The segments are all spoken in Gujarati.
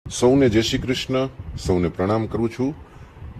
સૌને જય શ્રી કૃષ્ણ, સૌને પ્રણામ કરું છું.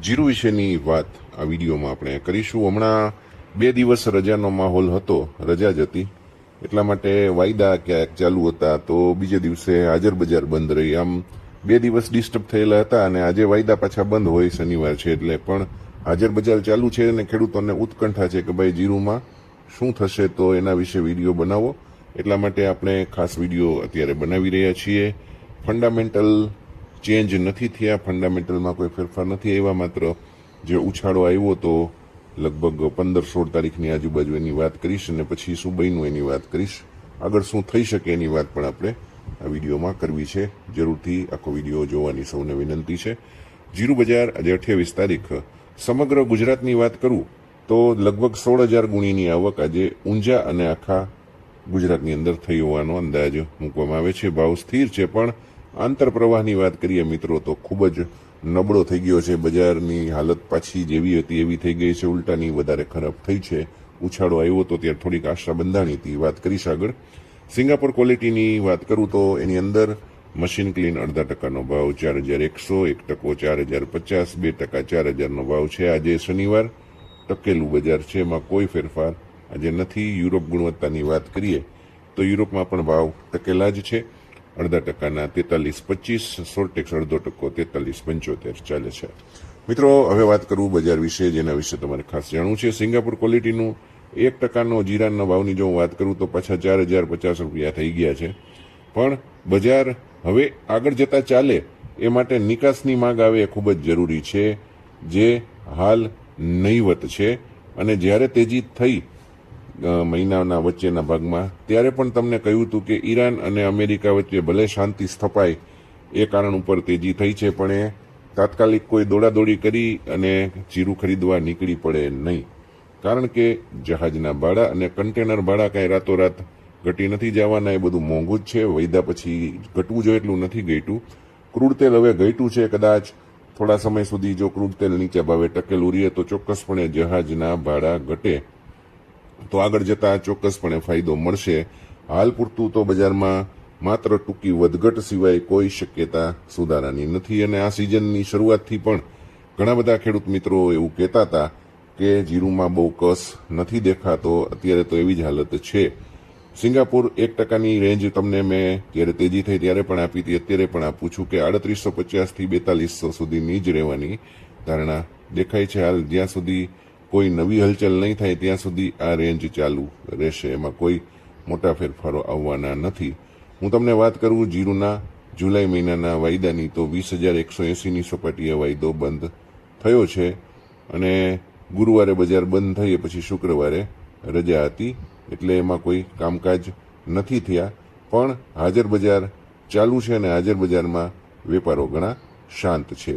જીરું વિશેની વાત આ વિડીયોમાં આપણે કરીશું. હમણાં 2 દિવસ રજાનો માહોલ હતો, રજા જ હતી, એટલા માટે વાયદા ક્યાંક ચાલુ હતા, તો બીજે દિવસે હાજર બજાર બંધ રહી. આમ 2 દિવસ ડિસ્ટર્બ થયેલા હતા અને આજે વાયદા પાછા બંધ હોય, શનિવાર છે એટલે, પણ હાજર બજાર ચાલુ છે અને ખેડૂતોને ઉત્કંઠા છે કે ભાઈ જીરુમાં શું થશે, તો એના વિશે વિડીયો બનાવો. એટલા માટે આપણે ખાસ વિડીયો અત્યારે બનાવી રહ્યા છીએ. ફંડામેન્ટલ ચેન્જ નથી થયા, ફંડામેન્ટલમાં કોઈ ફેરફાર નથી આવ્યા, માત્ર જે ઉછાળો આવ્યો તો લગભગ 15-16 તારીખની આજુબાજુ એની વાત કરીશ અને પછી શું બન્યું એની વાત કરીશ. આગળ શું થઈ શકે એની વાત પણ આપણે આ વિડીયોમાં કરવી છે. જરૂરથી આખો વિડીયો જોવાની સૌને વિનંતી છે. જીરું બજાર આજે 28 તારીખ. સમગ્ર ગુજરાતની વાત કરું તો લગભગ 16,000 ગુણીની આવક આજે ઊંઝા અને આખા ગુજરાતની અંદર થઈ હોવાનો અંદાજ મૂકવામાં આવે છે. ભાવ સ્થિર છે, પણ આંતરપ્રવાહની વાત કરીએ મિત્રો તો ખૂબ જ નબળો થઈ ગયો છે. બજારની હાલત પાછી જેવી હતી એવી થઈ ગઈ છે, ઉલટાની વધારે ખરાબ થઈ છે. ઉછાળો આવ્યો તો ત્યારે થોડીક આશા બંધાણી હતી, વાત કરીશ આગળ. સિંગાપોર ક્વોલિટીની વાત કરું તો એની અંદર મશીન ક્લીન 0.5%નો ભાવ 4,100, 1% 4,050, 2% 4,000નો ભાવ છે. આજે શનિવાર ટકેલું બજાર છે, એમાં કોઈ ફેરફાર આજે નથી. યુરોપ ગુણવત્તાની વાત કરીએ તો યુરોપમાં પણ ભાવ ટકેલા જ છે. 0.5%ના 43.25, સોર્ટેક્સ 0.5% 43.75 ચાલે છે. મિત્રો, હવે વાત કરું બજાર વિશે, જેના વિશે તમારે ખાસ જાણવું છે. સિંગાપોર ક્વોલિટીનું 1%નો જીરાના ભાવની જો વાત કરું તો પાછા 4,050 રૂપિયા થઈ ગયા છે. પણ બજાર હવે આગળ જતા ચાલે એ માટે નિકાસની માંગ આવે એ ખૂબ જ જરૂરી છે, જે હાલ નહીવત છે. અને જ્યારે તેજી થઈ મહિનાના વચ્ચેના ભાગમાં, ત્યારે પણ તમને કહ્યું હતું કે ઈરાન અને અમેરિકા વચ્ચે ભલે શાંતિ સ્થપાય એ કારણ ઉપર તેજી થઈ છે, પણ એ તાત્કાલિક કોઈ દોડાદોડી કરી અને જીરું ખરીદવા નીકળી પડે નહીં. કારણ કે જહાજના ભાડા અને કન્ટેનર ભાડા કાંઈ રાતોરાત ઘટી નથી જવાના, એ બધું મોંઘું જ છે. વૈદા પછી ઘટવું જોઈએ એટલું નથી ઘટ્યું. ક્રૂડ તેલ હવે ઘટ્યું છે, કદાચ થોડા સમય સુધી જો ક્રૂડ તેલ નીચા ભાવે ટકેલું રહે તો ચોક્કસપણે જહાજના ભાડા ઘટે તો આગળ જતાં ચોક્કસપણે ફાયદો મળશે. હાલ પૂરતું તો બજારમાં માત્ર ટૂંકી વધઘટ સિવાય કોઈ શક્યતા સુધારાની નથી. અને આ સિઝનની શરૂઆતથી પણ ઘણા બધા ખેડૂત મિત્રો એવું કહેતા હતા કે જીરુમાં બહુ કસ નથી દેખાતો. અત્યારે તો એવી જ હાલત છે. સિંગાપુર 1%ની રેન્જ તમને મેં જ્યારે તેજી થઈ ત્યારે પણ આપી હતી, અત્યારે પણ આપું છું કે 3850થી 4200 સુધીની જ રહેવાની ધારણા દેખાય છે. હાલ જ્યાં સુધી કોઈ નવી હલચલ નહીં થાય ત્યાં સુધી આ રેન્જ ચાલુ રહેશે, એમાં કોઈ મોટા ફેરફારો આવવાના નથી. હું તમને વાત કરું જીરુના જુલાઈ મહિનાના વાયદાની તો 20,180ની સપાટીએ વાયદો બંધ થયો છે. અને ગુરુવારે બજાર બંધ થઈ પછી શુક્રવારે રજા હતી, એટલે એમાં કોઈ કામકાજ નથી થયા. પણ હાજર બજાર ચાલુ છે અને હાજર બજારમાં વેપારો ઘણા શાંત છે.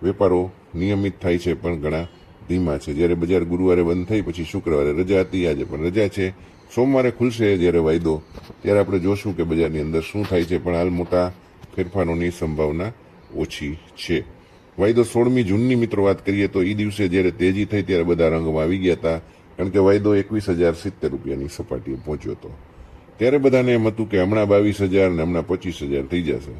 વેપારો નિયમિત થાય છે પણ ઘણા ધીમા છે. જ્યારે બજાર ગુરુવારે બંધ થઈ પછી શુક્રવારે રજા હતી, આજે પણ રજા છે. સોમવારે ખુલશે જ્યારે વાયદો, ત્યારે આપણે જોશું કે બજારની અંદર શું થાય છે, પણ હાલ મોટા ફેરફારોની સંભાવના ઓછી છે. વાયદો 16મી જૂનની મિત્રો વાત કરીએ તો એ દિવસે જ્યારે તેજી થઈ ત્યારે બધા રંગમાં આવી ગયા હતા, કારણ કે વાયદો 21,070 રૂપિયાની સપાટીએ પહોંચ્યો હતો. ત્યારે બધાને એમ હતું કે હમણાં 22,000 ને હમણાં 25,000 થઈ જશે,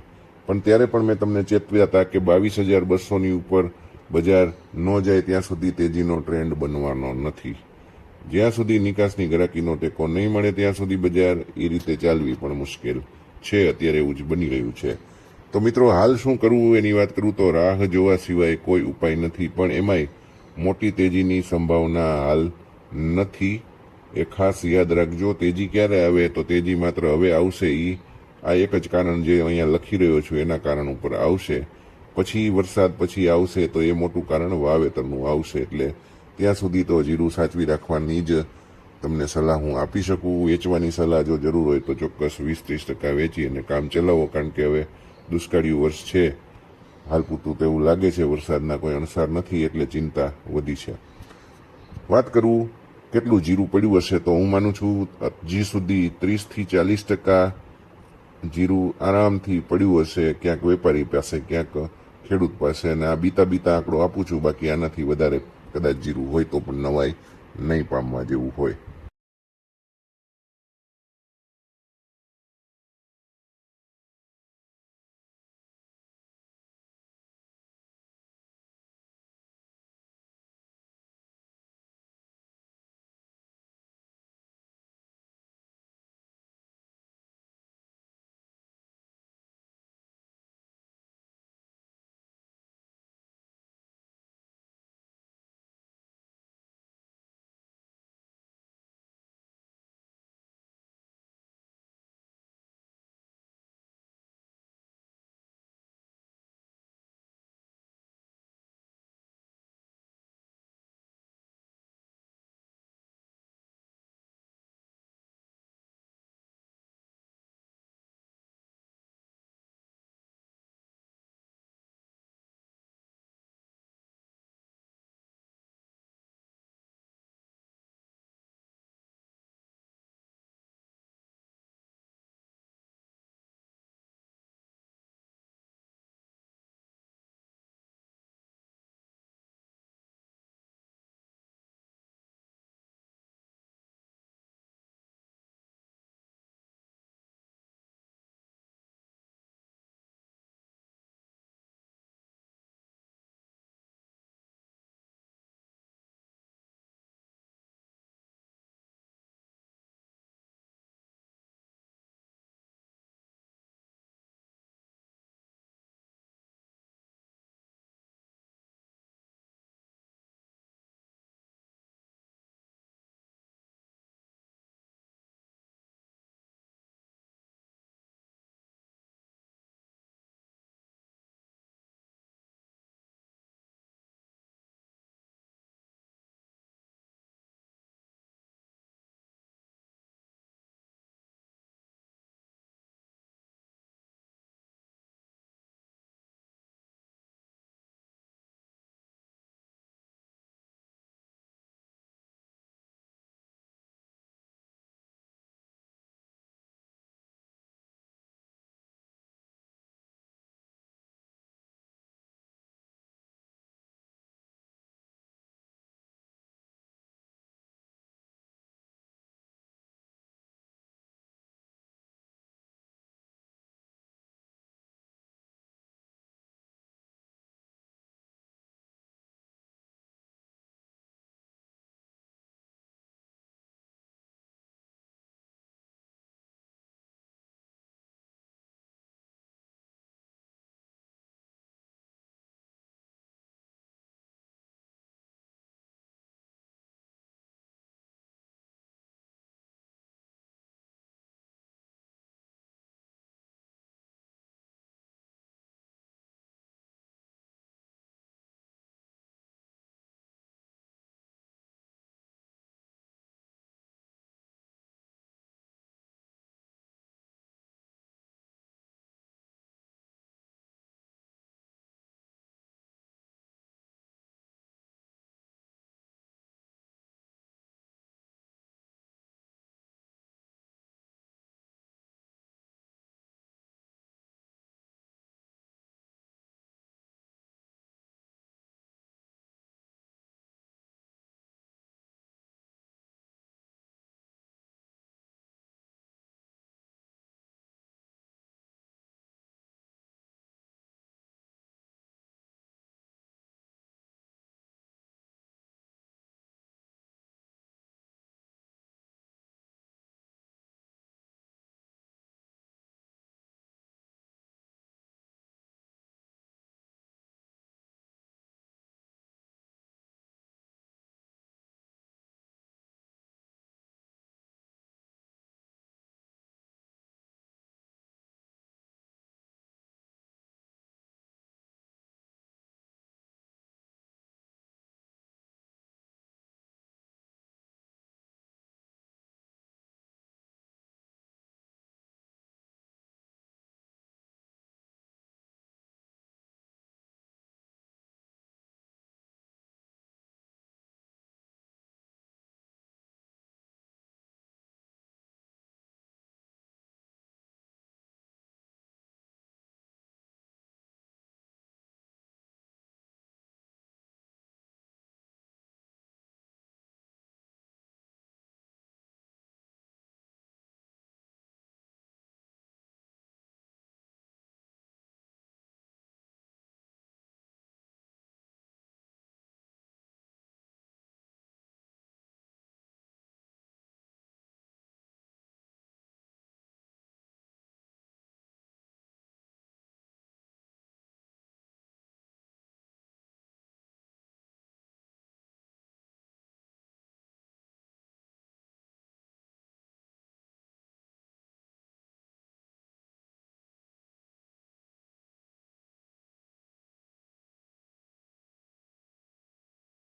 પણ ત્યારે પણ મેં તમને ચેતવ્યા હતા કે 22,200ની ઉપર બજાર ન જાય ત્યાં સુધી તેજીનો ટ્રેન્ડ બનવાનો નથી. જ્યાં સુધી નિકાસની ગ્રાહકીનો ટેકો નહીં મળે ત્યાં સુધી બજાર એ રીતે ચાલવી પણ મુશ્કેલ છે. અત્યારે એવું જ બની રહ્યું છે. તો મિત્રો, હાલ શું કરવું એની વાત કરું તો રાહ જોવા સિવાય કોઈ ઉપાય નથી, પણ એમાંય મોટી તેજીની સંભાવના હાલ નથી. એ ખાસ યાદ રાખજો. તેજી ક્યારે આવે તો તેજી માત્ર હવે આવશે, આ એક જ કારણ જે અહીંયા લખી રહ્યો છું એના કારણ ઉપર આવશે. પછી વરસાદ પછી આવશે તો એ મોટું કારણ વાવેતરનું આવશે. એટલે ત્યાં સુધી તો જીરું સાચવી રાખવાની જ તમને સલાહ હું આપી શકું. વેચવાની સલાહ જો જરૂર હોય તો ચોક્કસ 20-30% વેચી અને કામ ચલાવો, કારણ કે હવે દુષ્કાળિયું વર્ષ છે. હાલ પૂરતું તો એવું લાગે છે, વરસાદના કોઈ અણસાર નથી, એટલે ચિંતા વધી છે. વાત કરું કેટલું જીરું પડ્યું હશે તો હું માનું છું હજી સુધી 30થી 40% જીરું આરામથી પડ્યું હશે, ક્યાંક વેપારી પાસે, ક્યાંક ખેડૂત પાસે. અને આ બીતા આંકડો આપું છું, બાકી આનાથી વધારે કદાચ જીરું હોય તો પણ નવાઈ નહીં પામવા જેવું હોય.